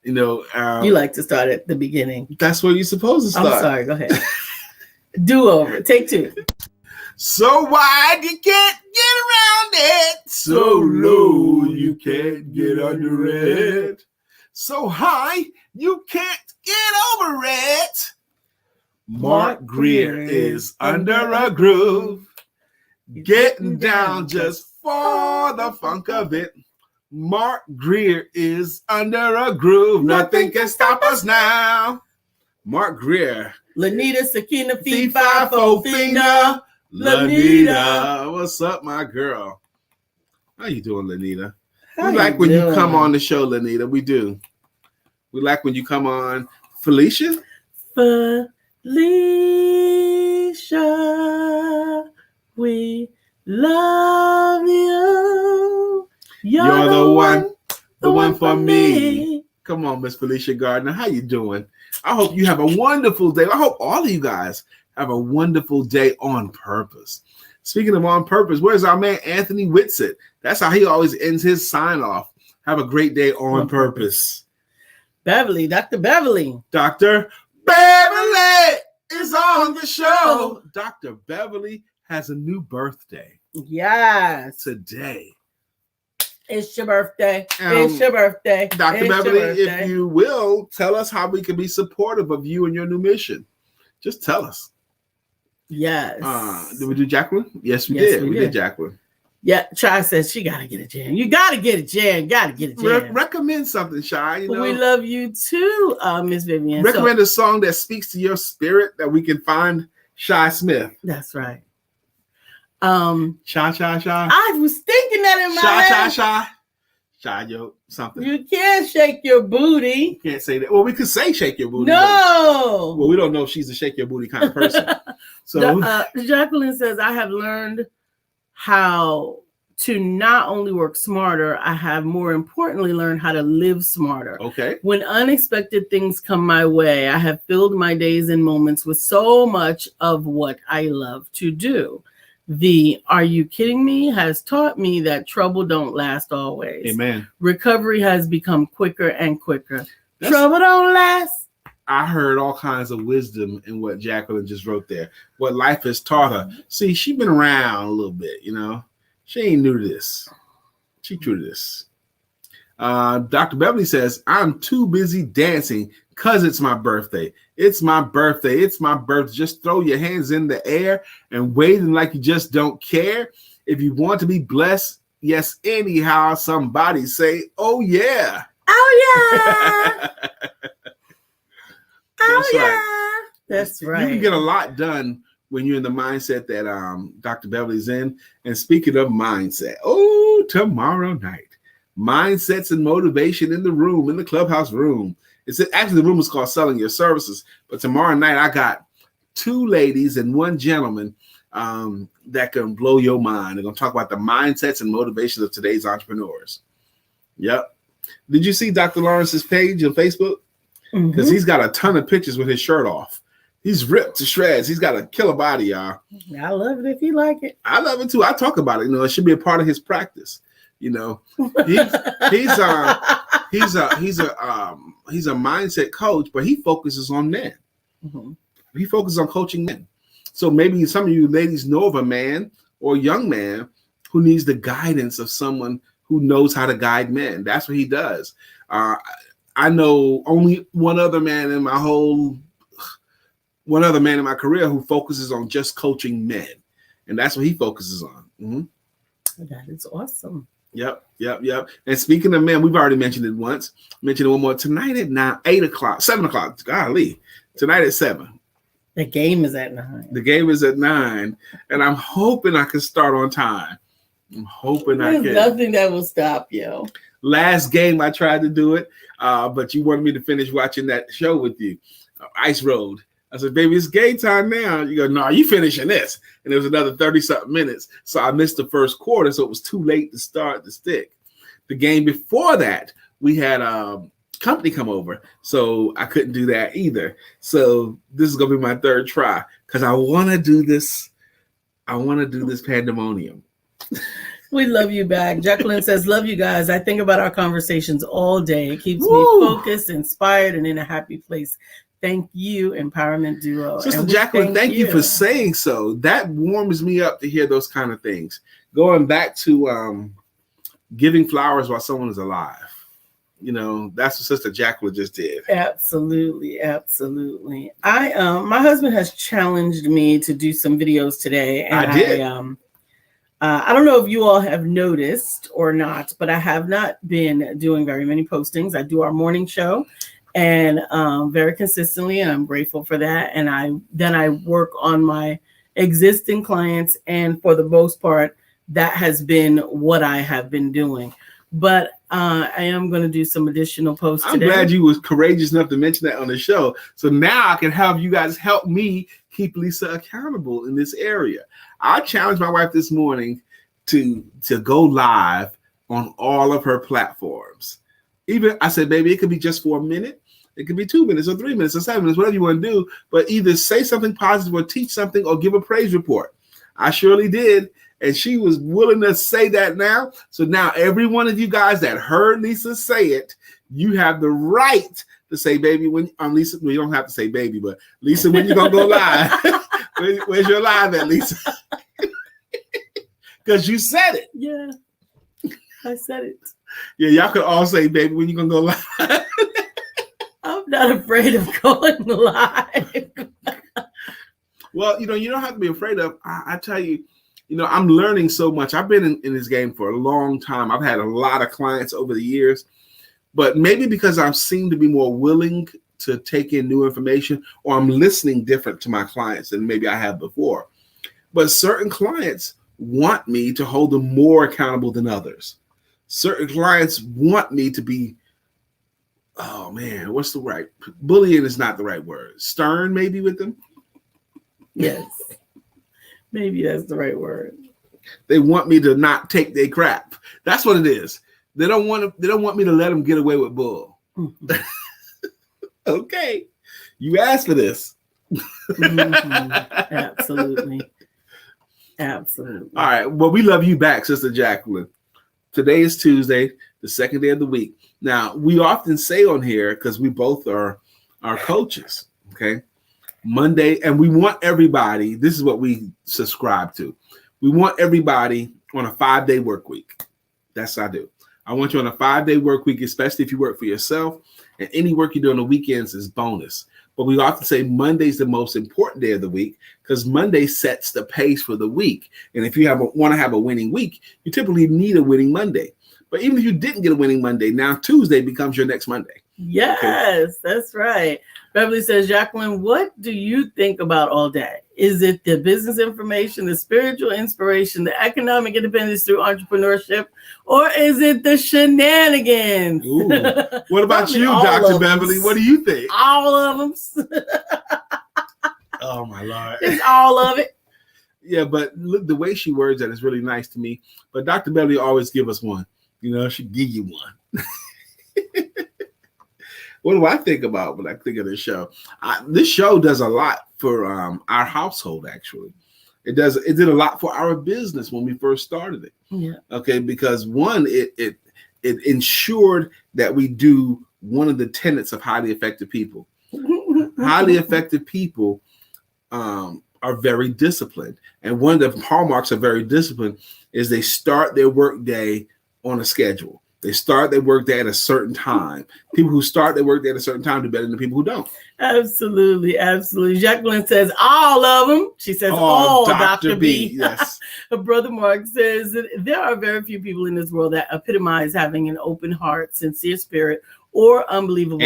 You know, You like to start at the beginning. That's where you're supposed to start. I'm sorry. Go ahead. Do over. Take two. So wide you can't get around it. So low you can't get under it. So high you can't get over it. Mark Greer is under a groove. Getting down just for the funk of it. Mark Greer is under a groove. Nothing can stop us now. Mark Greer. Lanita, Sakina, Fee, Fi, Fo, Fina. Lanita. What's up, my girl? How you doing, Lanita? We like when you come on the show, Lanita. We do. We like when you come on. Felicia? Felicia, we love you. You're the one for me. Come on, Miss Felicia Gardner. How you doing? I hope you have a wonderful day. I hope all of you guys have a wonderful day on purpose. Speaking of on purpose, where's our man Anthony Whitsitt? That's how he always ends his sign off. Have a great day on purpose. Beverly, Dr. Beverly. Dr. Beverly is on the show. Dr. Beverly has a new birthday. Yes. Today. It's your birthday. It's your birthday. Dr. Beverly, if you will, tell us how we can be supportive of you and your new mission. Just tell us. Yes. Did we do Jacqueline? Yes, we did. We did Jacqueline. Yeah, Shy says she got to get a jam. You got to get a jam. Got to get a jam. Recommend something, Shy. You know? We love you too, Miss Vivian. Recommend a song that speaks to your spirit that we can find Shy Smith. That's right. Shy. I was thinking that in my head. Shy, yo, something. You can't shake your booty. You can't say that. Well, we could say shake your booty. No. Well, we don't know if she's a shake your booty kind of person. So Jacqueline says, I have learned how to not only work smarter, I have more importantly learned how to live smarter. Okay. When unexpected things come my way, I have filled my days and moments with so much of what I love to do. The "Are you kidding me?" has taught me that trouble don't last always. Amen. Recovery has become quicker and quicker. Trouble don't last. I heard all kinds of wisdom in what Jacqueline just wrote there. What life has taught her. See, she's been around a little bit, you know. She ain't new to this. She true to this. Dr. Beverly says, I'm too busy dancing because it's my birthday. It's my birthday. It's my birthday. Just throw your hands in the air and waving like you just don't care. If you want to be blessed, yes, anyhow, somebody say, oh, yeah. Oh, yeah. That's yeah. right. That's right. You can get a lot done when you're in the mindset that Dr. Beverly's in. And speaking of mindset, tomorrow night, mindsets and motivation in the room, in the clubhouse room. It's actually, the room is called Selling Your Services. But tomorrow night, I got 2 ladies and 1 gentleman that can blow your mind. They're going to talk about the mindsets and motivations of today's entrepreneurs. Yep. Did you see Dr. Lawrence's page on Facebook? Because he's got a ton of pictures with his shirt off. He's ripped to shreds. He's got a killer body, y'all. I love it if you like it. I love it too. I talk about it. You know, it should be a part of his practice. You know, he's a mindset coach, but he focuses on men. He focuses on coaching men. So maybe some of you ladies know of a man or a young man who needs the guidance of someone who knows how to guide men. That's what he does. I know only one other man in my career who focuses on just coaching men. And that's what he focuses on. That is awesome. Yep. And speaking of men, we've already mentioned it once. Mention it one more. Tonight at 8 o'clock, 7 o'clock. Golly. Tonight at 7. The game is at 9. The game is at 9. And I'm hoping I can start on time. I'm hoping I can. There's nothing that will stop you. Last game I tried to do it, but you wanted me to finish watching that show with you, Ice Road. I said, baby, it's game time now. You go, no, you finishing this. And it was another 30-something minutes. So I missed the first quarter, so it was too late to start the stick. The game before that, we had company come over, so I couldn't do that either. So this is going to be my 3rd try because I want to do this. I want to do this pandemonium. We love you back. Jacqueline says, love you guys. I think about our conversations all day. It keeps Woo! me focused, inspired, and in a happy place. Thank you, Empowerment Duo. Sister And we Jacqueline, thank you for saying so. That warms me up to hear those kind of things. Going back to giving flowers while someone is alive. You know, that's what Sister Jacqueline just did. Absolutely, absolutely. My husband has challenged me to do some videos today, and I did. I don't know if you all have noticed or not, but I have not been doing very many postings. I do our morning show, and very consistently, and I'm grateful for that. And I work on my existing clients, and for the most part, that has been what I have been doing. But I am going to do some additional posts today. I'm glad you was courageous enough to mention that on the show. So now I can have you guys help me keep Lisa accountable in this area. I challenged my wife this morning to go live on all of her platforms. Even I said, baby, it could be just for a minute. It could be 2 minutes or 3 minutes or 7 minutes, whatever you want to do. But either say something positive or teach something or give a praise report. I surely did. And she was willing to say that now. So now every one of you guys that heard Lisa say it, you have the right to say, baby, when Lisa, well, you don't have to say baby, but Lisa, when you going to go live? Where's your live at, Lisa? Because you said it. Yeah, I said it. Yeah, y'all could all say, baby, when you going to go live? I'm not afraid of going live. Well, you don't have to be afraid of. I tell you, I'm learning so much. I've been in this game for a long time. I've had a lot of clients over the years, but maybe because I seem to be more willing to take in new information, or I'm listening different to my clients than maybe I have before. But certain clients want me to hold them more accountable than others. Certain clients want me to be, oh man, what's the right? Bullying is not the right word. Stern maybe with them. Yes. Maybe that's the right word. They want me to not take their crap. That's what it is. They don't want me to let them get away with bull. Mm-hmm. Okay. You asked for this. Mm-hmm. Absolutely. Absolutely. All right. Well, we love you back, Sister Jacqueline. Today is Tuesday, the second day of the week. Now, we often say on here, because we both are coaches, okay? Monday, and we want everybody, this is what we subscribe to. We want everybody on a 5-day work week. That's what I do. I want you on a 5-day work week, especially if you work for yourself, and any work you do on the weekends is bonus. But we often say Monday's the most important day of the week because Monday sets the pace for the week. And if you want to have a winning week, you typically need a winning Monday. But even if you didn't get a winning Monday, now Tuesday becomes your next Monday. Yes, okay. That's right. Beverly says, Jacqueline, what do you think about all day? Is it the business information, the spiritual inspiration, the economic independence through entrepreneurship, or is it the shenanigans? Ooh. What about you, Dr. Beverly? What do you think? All of them. Oh, my Lord. It's all of it. Yeah, but look, the way she words that is really nice to me. But Dr. Beverly always give us one. She'd give you one. What do I think about when I think of this show? This show does a lot for our household, actually. It did a lot for our business when we first started it. Yeah. Okay, because one, it ensured that we do one of the tenets of highly effective people. Highly effective people are very disciplined. And one of the hallmarks of very disciplined is they start their work day on a schedule. They start their work day at a certain time. People who start their work day at a certain time do better than people who don't. Absolutely, absolutely. Jacqueline says all of them. She says all, Dr. B. Yes. Her brother Mark says that there are very few people in this world that epitomize having an open heart, sincere spirit, or unbelievable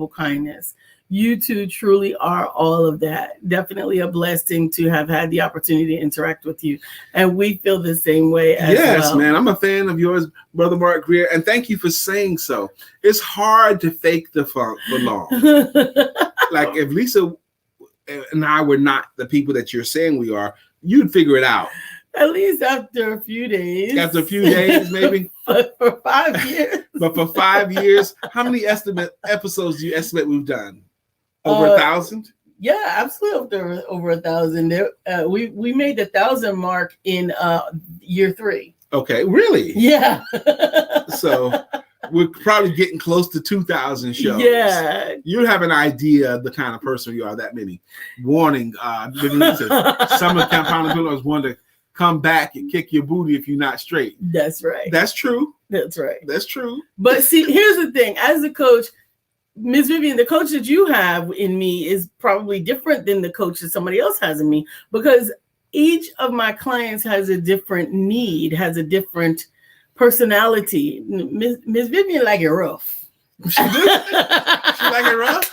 kindness. You two truly are all of that. Definitely a blessing to have had the opportunity to interact with you. And we feel the same way as well. Yes, man. I'm a fan of yours, Brother Mark Greer. And thank you for saying so. It's hard to fake the funk for long. Like if Lisa and I were not the people that you're saying we are, you'd figure it out. At least after a few days. After a few days, maybe. But for 5 years. But for 5 years, how many episodes do you estimate we've done? Over 1,000? Yeah, absolutely. Over 1,000. We made the 1,000 mark in year 3. Okay, really? Yeah. So we're probably getting close to 2,000 shows. Yeah. You have an idea of the kind of person you are. That many. Warning, some of Compounding Pillows want to come back and kick your booty if you're not straight. That's right. That's true. That's right. That's true. But see, here's the thing. As a coach, Ms. Vivian, the coach that you have in me is probably different than the coach that somebody else has in me, because each of my clients has a different need, has a different personality. Ms. Vivian like it rough. She do? She like it rough?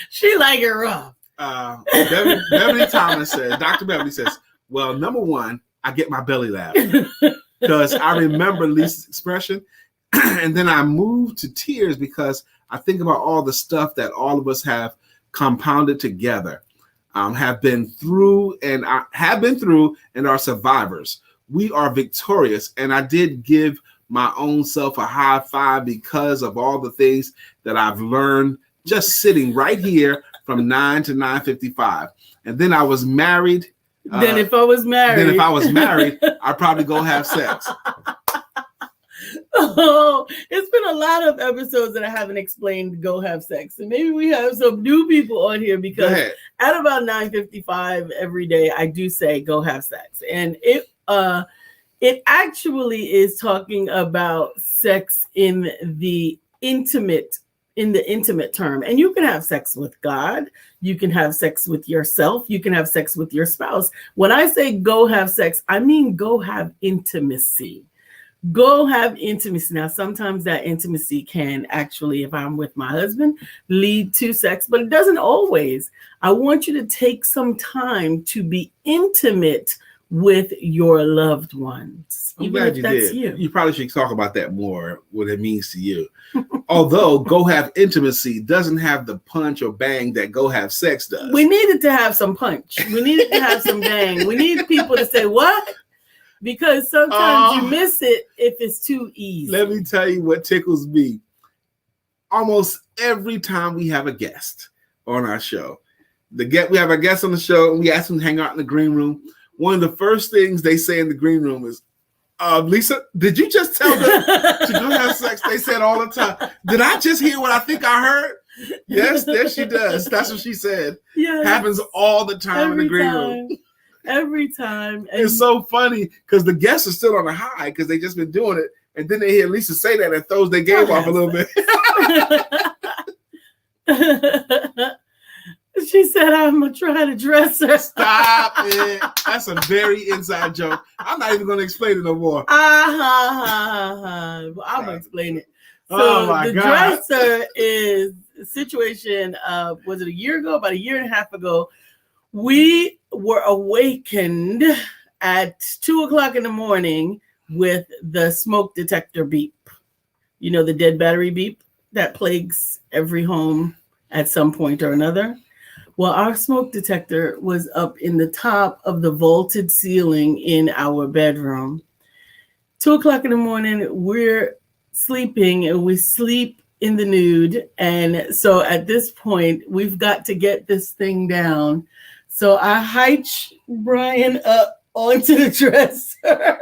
She like it rough. Beverly Thomas says, Dr. Beverly says, well, number one, I get my belly laugh because I remember Lisa's expression, and then I move to tears because I think about all the stuff that all of us have compounded together. Have been through and are survivors. We are victorious. And I did give my own self a high five because of all the things that I've learned just sitting right here from 9 to 9:55. And then I was married. Then if I was married, I'd probably go have sex. Oh, it's been a lot of episodes that I haven't explained go have sex. And maybe we have some new people on here because at about 9:55 every day, I do say go have sex. And it actually is talking about sex in the intimate term. And you can have sex with God. You can have sex with yourself. You can have sex with your spouse. When I say go have sex, I mean go have intimacy. Go have intimacy. Now, sometimes that intimacy can actually, if I'm with my husband, lead to sex, but it doesn't always. I want you to take some time to be intimate with your loved ones. I'm glad you did. You probably should talk about that more, what it means to you. Although go have intimacy doesn't have the punch or bang that go have sex does. We needed to have some punch. We needed to have some bang. We need people to say, what? Because sometimes you miss it if it's too easy. Let me tell you what tickles me. Almost every time we have a guest on our show, we have a guest on the show and we ask them to hang out in the green room. One of the first things they say in the green room is, Lisa, did you just tell them to go have sex? They said all the time. Did I just hear what I think I heard? Yes, there she does. That's what she said. Yes. Happens all the time in the green room. Every time. And it's so funny because the guests are still on a high because they just been doing it. And then they hear Lisa say that and throws their game off a little bit. She said, I'm going to try to dress her. Stop it. That's a very inside joke. I'm not even going to explain it no more. I'm going to explain it. So oh my the God. dresser is a situation of, was it a year ago? About a year and a half ago, we were awakened at 2:00 in the morning with the smoke detector beep. You know, the dead battery beep that plagues every home at some point or another. Well, our smoke detector was up in the top of the vaulted ceiling in our bedroom. 2:00 in the morning, we're sleeping and we sleep in the nude. And so at this point, we've got to get this thing down. So I hiked Brian up onto the dresser.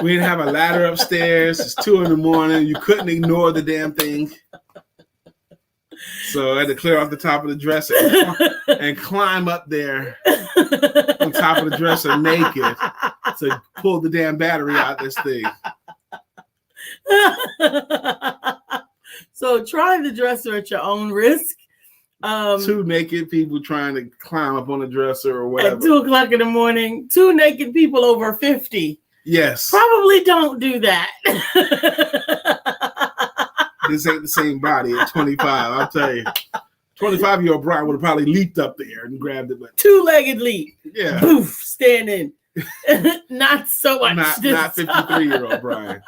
We didn't have a ladder upstairs. It's 2 a.m. You couldn't ignore the damn thing. So I had to clear off the top of the dresser and climb up there on top of the dresser naked to pull the damn battery out of this thing. So try the dresser at your own risk. 2 naked people trying to climb up on the dresser or whatever. At 2:00 in the morning, 2 naked people over 50. Yes. Probably don't do that. This ain't the same body at 25, I'll tell you. 25-year-old Brian would have probably leaped up there and grabbed it. But 2-legged leap. Yeah. Boof, standing. Not so much. Not 53-year-old Brian.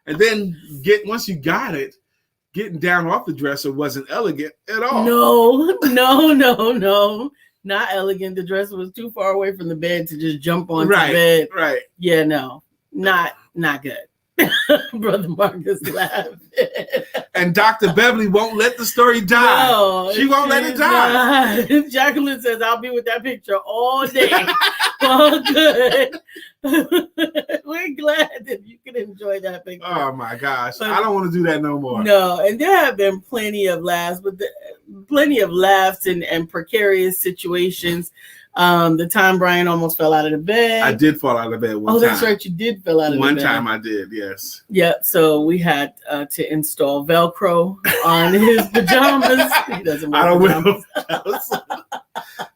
And then once you got it, getting down off the dresser wasn't elegant at all. No. Not elegant. The dresser was too far away from the bed to just jump onto the bed. Right. Yeah, no. Not good. Brother Marcus laughed. And Dr. Beverly won't let the story die. No, She won't let it die. not. Jacqueline says, I'll be with that picture all day. All good. We're glad that you can enjoy that picture. Oh my gosh. But I don't want to do that no more. no, and there have been plenty of laughs, but plenty of laughs and precarious situations. The time Brian almost fell out of the bed. I did fall out of bed one time. Oh, that's right. You did fall out of the bed. One time I did, yes. Yeah, so we had to install Velcro on his pajamas. He doesn't wear I don't pajamas. wear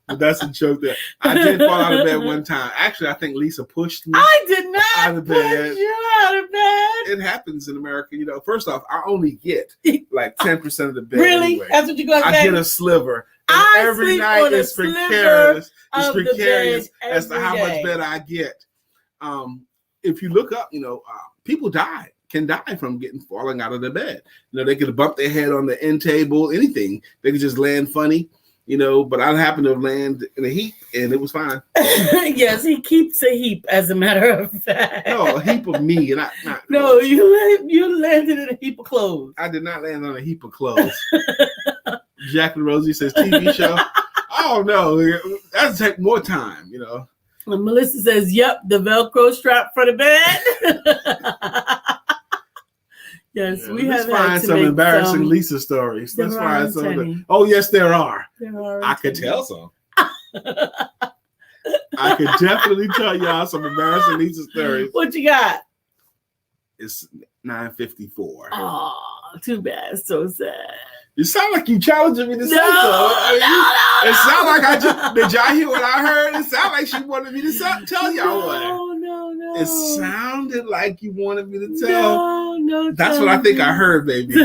but that's a joke there. I did fall out of bed one time. Actually, I think Lisa pushed me. I did not out of push bed. you out of bed. It happens in America. You know, first off, I only get like 10% of the bed. Really? Anyway. That's what you got to I say? get a sliver. And I every sleep night on a it's sliver precarious. It's of the precarious bed as to every how much day. better I get. If you look up, people can die from falling out of the bed. They could bump their head on the end table, anything. They could just land funny, but I happened to land in a heap and it was fine. Yes, he keeps a heap, as a matter of fact. No, a heap of me, and not. No, you landed in a heap of clothes. I did not land on a heap of clothes. Jacqueline Rosie says TV show. Oh no, that'll take more time, And Melissa says, "Yep, the Velcro strap for the bed." Yes, Yeah, we let's have had find to some make embarrassing Lisa stories. Let's there find aren't some. any. Oh yes, there are. There are I could any. tell some. I could definitely tell y'all some embarrassing Lisa stories. What you got? It's 9:54. Oh, too bad. So sad. You sound like you challenging me to say so. No. It sound like did y'all hear what I heard? It sounded like she wanted me to tell y'all what. No. It sounded like you wanted me to tell. No. That's what I think I heard, baby.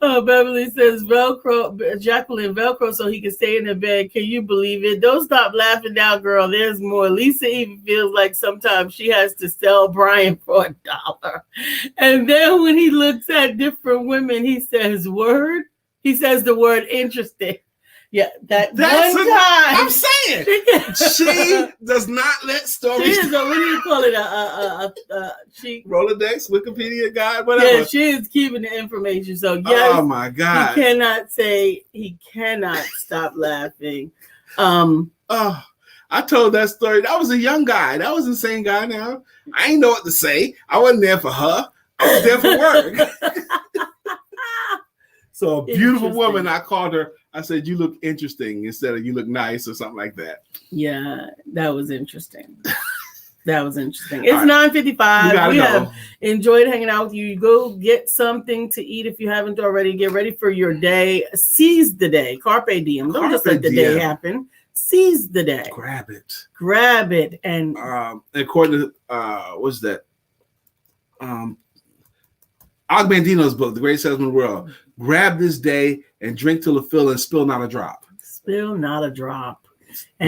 Oh, Beverly says Velcro, Jacqueline Velcro, so he can stay in the bed. Can you believe it? Don't stop laughing now, girl. There's more. Lisa even feels like sometimes she has to sell Brian for $1. And then when he looks at different women, he says word. He says the word interesting. Yeah, that's one time. I'm saying she does not let stories. She is what do you call it? She Rolodex, Wikipedia guide, whatever. Yeah, she is keeping the information. So yes, oh my God, he cannot stop laughing. Oh, I told that story. That was a young guy. That was the same guy. Now I ain't know what to say. I wasn't there for her. I was there for work. So a beautiful woman, I called her. I said, "You look interesting," instead of "You look nice" or something like that. Yeah, that was interesting. It's 9:55. We have enjoyed hanging out with you. Go get something to eat if you haven't already. Get ready for your day. Seize the day. Carpe diem. Don't just let the day happen. Seize the day. Grab it. And according to what's that? Og Mandino's book, The Great Salesman of the World. Grab this day and drink till it fill and spill not a drop. Spill not a drop. And